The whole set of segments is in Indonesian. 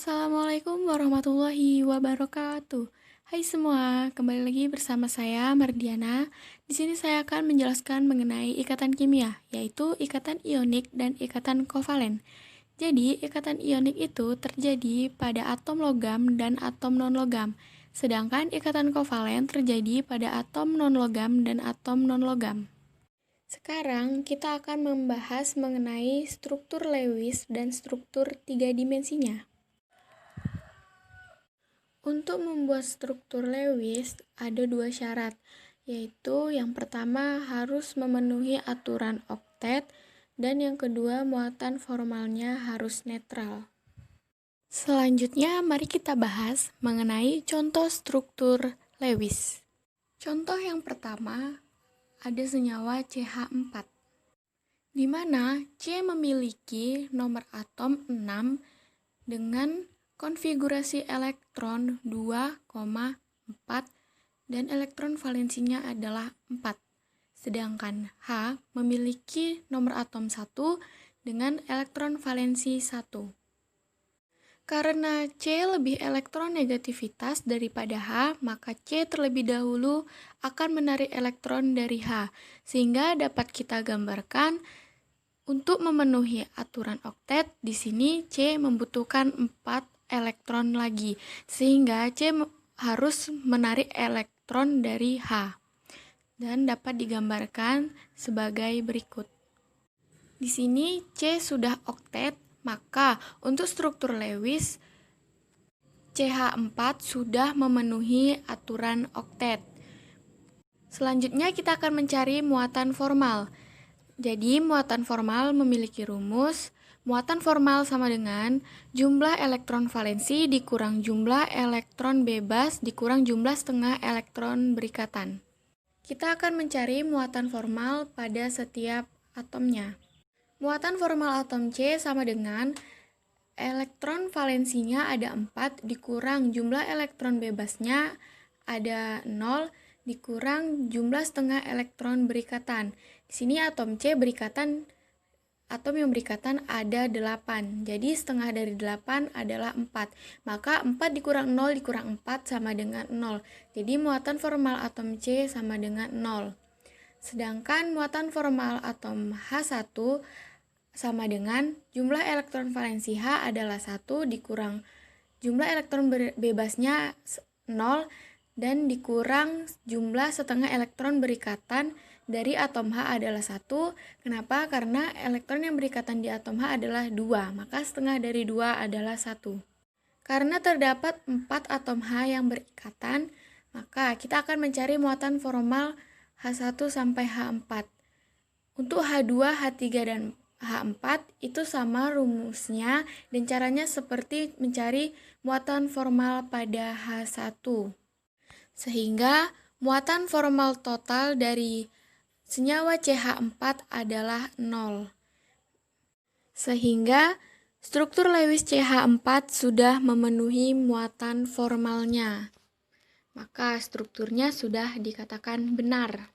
Assalamualaikum warahmatullahi wabarakatuh. Hai semua, kembali lagi bersama saya Mardiana. Di sini saya akan menjelaskan mengenai ikatan kimia, yaitu ikatan ionik dan ikatan kovalen. Jadi, ikatan ionik itu terjadi pada atom logam dan atom non-logam, sedangkan ikatan kovalen terjadi pada atom non-logam dan atom non-logam. Sekarang kita akan membahas mengenai struktur Lewis dan struktur tiga dimensinya. Untuk membuat struktur Lewis, ada dua syarat, yaitu yang pertama harus memenuhi aturan oktet, dan yang kedua muatan formalnya harus netral. Selanjutnya, mari kita bahas mengenai contoh struktur Lewis. Contoh yang pertama, ada senyawa CH4, di mana C memiliki nomor atom 6 dengan konfigurasi elektron 2,4 dan elektron valensinya adalah 4. Sedangkan H memiliki nomor atom 1 dengan elektron valensi 1. Karena C lebih elektronegativitas daripada H, maka C terlebih dahulu akan menarik elektron dari H, sehingga dapat kita gambarkan untuk memenuhi aturan oktet. Di sini C membutuhkan 4 elektron lagi, sehingga C harus menarik elektron dari H, dan dapat digambarkan sebagai berikut. Di sini C sudah oktet, maka untuk struktur Lewis CH4 sudah memenuhi aturan oktet. Selanjutnya kita akan mencari muatan formal. Jadi muatan formal memiliki rumus. Muatan formal sama dengan jumlah elektron valensi dikurang jumlah elektron bebas dikurang jumlah setengah elektron berikatan. Kita akan mencari muatan formal pada setiap atomnya. Muatan formal atom C sama dengan elektron valensinya ada 4 dikurang jumlah elektron bebasnya ada 0 dikurang jumlah setengah elektron berikatan. Di sini atom C berikatan, atom yang berikatan ada 8, jadi setengah dari 8 adalah 4. Maka 4 dikurang 0 dikurang 4 sama dengan 0. Jadi muatan formal atom C sama dengan 0. Sedangkan muatan formal atom H1 sama dengan jumlah elektron valensi H adalah 1 dikurang jumlah elektron bebasnya 0 dan dikurang jumlah setengah elektron berikatan dari atom H adalah 1. Kenapa? Karena elektron yang berikatan di atom H adalah 2, maka setengah dari 2 adalah 1. Karena terdapat 4 atom H yang berikatan, maka kita akan mencari muatan formal H1 sampai H4. Untuk H2, H3, dan H4 itu sama rumusnya, dan caranya seperti mencari muatan formal pada H1. Sehingga muatan formal total dari senyawa CH4 adalah 0. Sehingga struktur Lewis CH4 sudah memenuhi muatan formalnya. Maka strukturnya sudah dikatakan benar.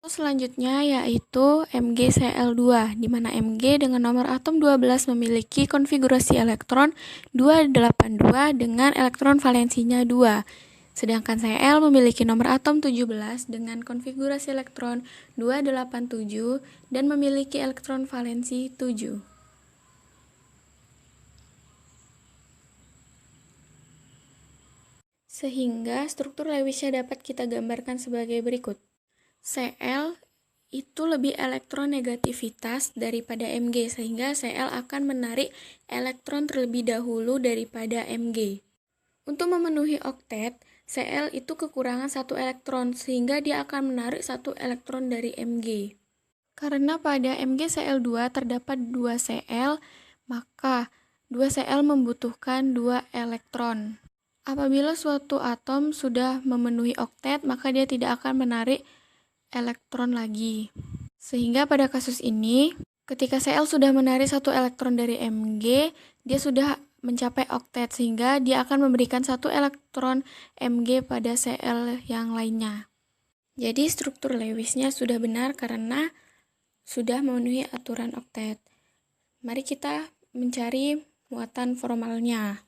Selanjutnya yaitu MgCl2, di mana Mg dengan nomor atom 12 memiliki konfigurasi elektron 282 dengan elektron valensinya 2. Sedangkan Cl memiliki nomor atom 17 dengan konfigurasi elektron 287 dan memiliki elektron valensi 7. Sehingga struktur Lewisnya dapat kita gambarkan sebagai berikut. Cl itu lebih elektronegativitas daripada Mg, sehingga Cl akan menarik elektron terlebih dahulu daripada Mg. Untuk memenuhi oktet, Cl itu kekurangan 1 elektron, sehingga dia akan menarik 1 elektron dari Mg. Karena pada MgCl2 terdapat 2 Cl, maka 2 Cl membutuhkan 2 elektron. Apabila suatu atom sudah memenuhi oktet, maka dia tidak akan menarik elektron lagi. Sehingga pada kasus ini, ketika Cl sudah menarik 1 elektron dari Mg, dia sudah mencapai oktet, sehingga dia akan memberikan 1 elektron Mg pada Cl yang lainnya. Jadi struktur Lewisnya sudah benar karena sudah memenuhi aturan oktet. Mari kita mencari muatan formalnya.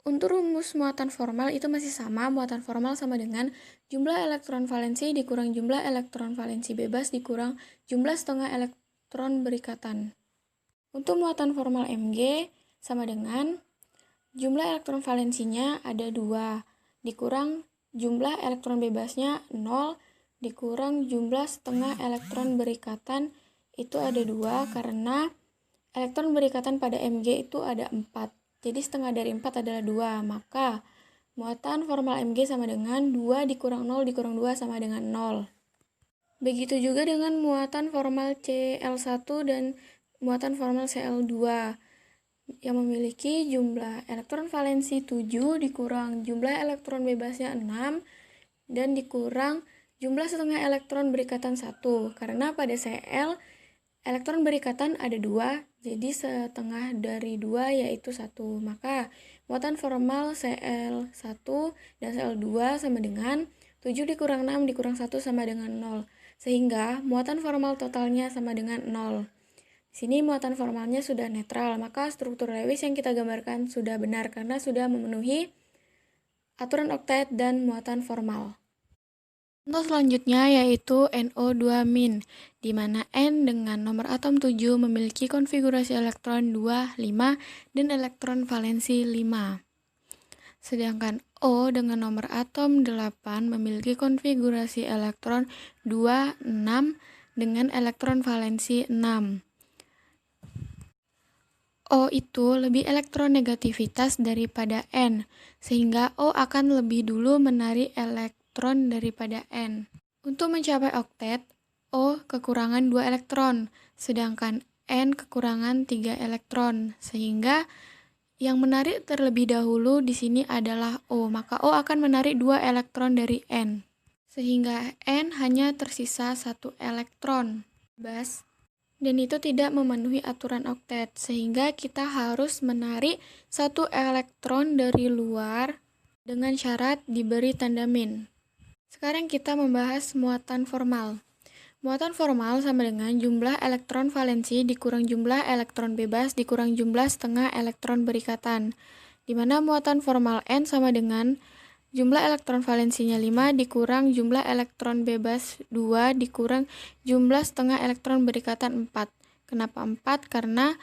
Untuk rumus muatan formal itu masih sama, muatan formal sama dengan jumlah elektron valensi dikurang jumlah elektron valensi bebas dikurang jumlah setengah elektron berikatan. Untuk muatan formal Mg sama dengan jumlah elektron valensinya ada 2, dikurang jumlah elektron bebasnya 0, dikurang jumlah setengah elektron berikatan itu ada 2 karena elektron berikatan pada Mg itu ada 4. Jadi setengah dari 4 adalah 2, maka muatan formal Mg sama dengan 2 dikurang 0 dikurang 2 sama dengan 0. Begitu juga dengan muatan formal Cl1 dan muatan formal Cl2 yang memiliki jumlah elektron valensi 7 dikurang jumlah elektron bebasnya 6 dan dikurang jumlah setengah elektron berikatan 1. Karena pada Cl elektron berikatan ada 2, jadi setengah dari 2 yaitu 1. Maka muatan formal Cl1 dan Cl2 sama dengan 7 dikurang 6 dikurang 1 sama dengan 0. Sehingga muatan formal totalnya sama dengan 0. Di sini muatan formalnya sudah netral, maka struktur Lewis yang kita gambarkan sudah benar karena sudah memenuhi aturan oktet dan muatan formal. Contoh selanjutnya yaitu NO2-, di mana N dengan nomor atom 7 memiliki konfigurasi elektron 2, 5, dan elektron valensi 5. Sedangkan O dengan nomor atom 8 memiliki konfigurasi elektron 2, 6, dengan elektron valensi 6. O itu lebih elektronegativitas daripada N, sehingga O akan lebih dulu menarik elektron daripada N. Untuk mencapai oktet, O kekurangan 2 elektron, sedangkan N kekurangan 3 elektron, sehingga yang menarik terlebih dahulu di sini adalah O, maka O akan menarik 2 elektron dari N, sehingga N hanya tersisa 1 elektron bebas. Dan itu tidak memenuhi aturan oktet, sehingga kita harus menarik 1 elektron dari luar dengan syarat diberi tanda min. Sekarang kita membahas muatan formal. Muatan formal sama dengan jumlah elektron valensi dikurang jumlah elektron bebas dikurang jumlah setengah elektron berikatan, di mana muatan formal N sama dengan jumlah elektron valensinya 5 dikurang jumlah elektron bebas 2 dikurang jumlah setengah elektron berikatan 4. Kenapa 4? Karena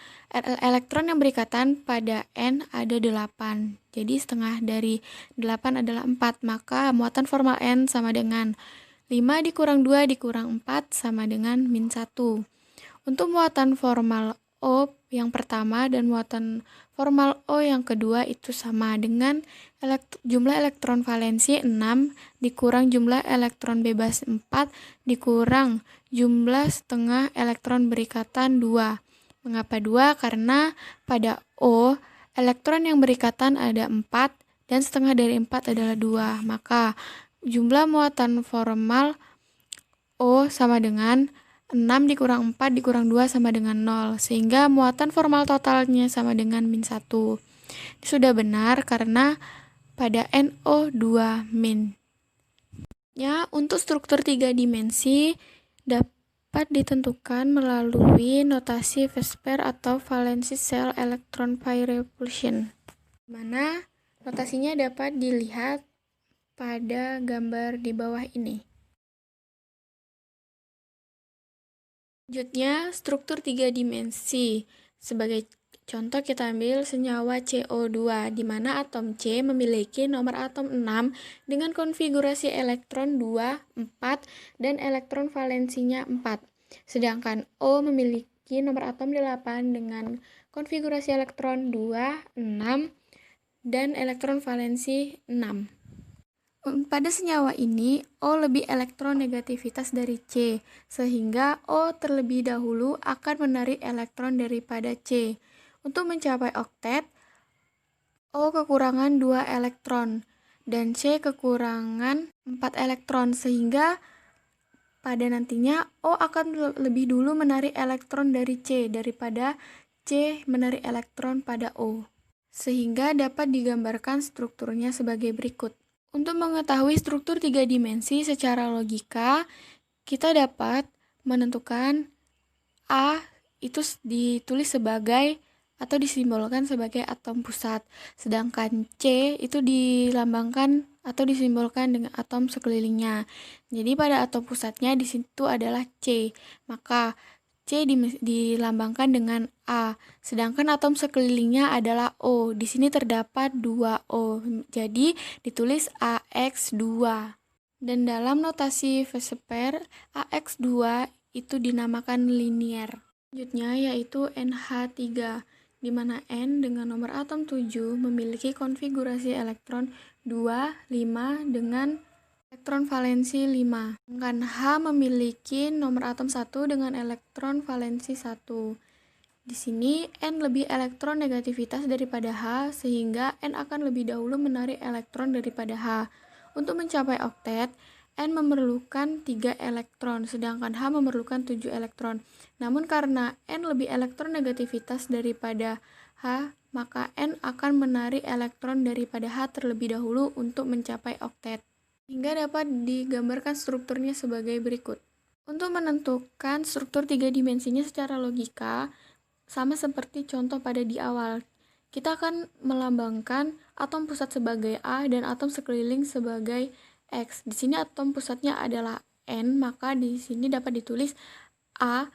elektron yang berikatan pada N ada 8. Jadi setengah dari 8 adalah 4. Maka muatan formal N sama dengan 5 dikurang 2 dikurang 4 sama dengan min 1. Untuk muatan formal O yang pertama dan muatan formal O yang kedua itu sama dengan jumlah elektron valensi 6 dikurang jumlah elektron bebas 4 dikurang jumlah setengah elektron berikatan 2. Mengapa 2? Karena pada O elektron yang berikatan ada 4 dan setengah dari 4 adalah 2. Maka jumlah muatan formal O sama dengan 6 dikurang 4 dikurang 2 sama dengan 0, sehingga muatan formal totalnya sama dengan min 1. Ini sudah benar karena pada NO2-. Ya, untuk struktur 3 dimensi dapat ditentukan melalui notasi Vespers atau Valence Shell Electron Pi Repulsion, mana notasinya dapat dilihat pada gambar di bawah ini. Selanjutnya, struktur 3 dimensi. Sebagai contoh kita ambil senyawa CO2, di mana atom C memiliki nomor atom 6 dengan konfigurasi elektron 2, 4, dan elektron valensinya 4. Sedangkan O memiliki nomor atom 8 dengan konfigurasi elektron 2, 6, dan elektron valensi 6. Pada senyawa ini, O lebih elektronegativitas dari C, sehingga O terlebih dahulu akan menarik elektron daripada C. Untuk mencapai oktet, O kekurangan 2 elektron, dan C kekurangan 4 elektron, sehingga pada nantinya O akan lebih dulu menarik elektron dari C daripada C menarik elektron pada O, sehingga dapat digambarkan strukturnya sebagai berikut. Untuk mengetahui struktur 3 dimensi secara logika, kita dapat menentukan A itu ditulis sebagai atau disimbolkan sebagai atom pusat. Sedangkan C itu dilambangkan atau disimbolkan dengan atom sekelilingnya. Jadi pada atom pusatnya di situ adalah C. Maka C dilambangkan dengan A, sedangkan atom sekelilingnya adalah O. Di sini terdapat 2 O, jadi ditulis AX2. Dan dalam notasi Vesper, AX2 itu dinamakan linier. Selanjutnya yaitu NH3, di mana N dengan nomor atom 7 memiliki konfigurasi elektron 2, 5 dengan elektron valensi 5. Sedangkan H memiliki nomor atom 1 dengan elektron valensi 1. Di sini N lebih elektron negativitas daripada H, sehingga N akan lebih dahulu menarik elektron daripada H. Untuk mencapai oktet, N memerlukan 3 elektron, sedangkan H memerlukan 7 elektron. Namun karena N lebih elektron negativitas daripada H, maka N akan menarik elektron daripada H terlebih dahulu untuk mencapai oktet. Hingga dapat digambarkan strukturnya sebagai berikut. Untuk menentukan struktur 3 dimensinya secara logika, sama seperti contoh pada di awal. Kita akan melambangkan atom pusat sebagai A dan atom sekeliling sebagai X. Di sini atom pusatnya adalah N, maka di sini dapat ditulis A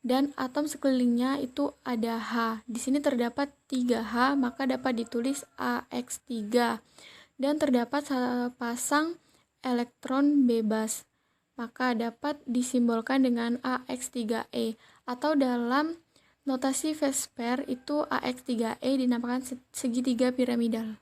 dan atom sekelilingnya itu ada H. Di sini terdapat 3H, maka dapat ditulis AX3. Dan terdapat sepasang elektron bebas, maka dapat disimbolkan dengan AX3E, atau dalam notasi Vesper itu AX3E dinamakan segitiga piramidal.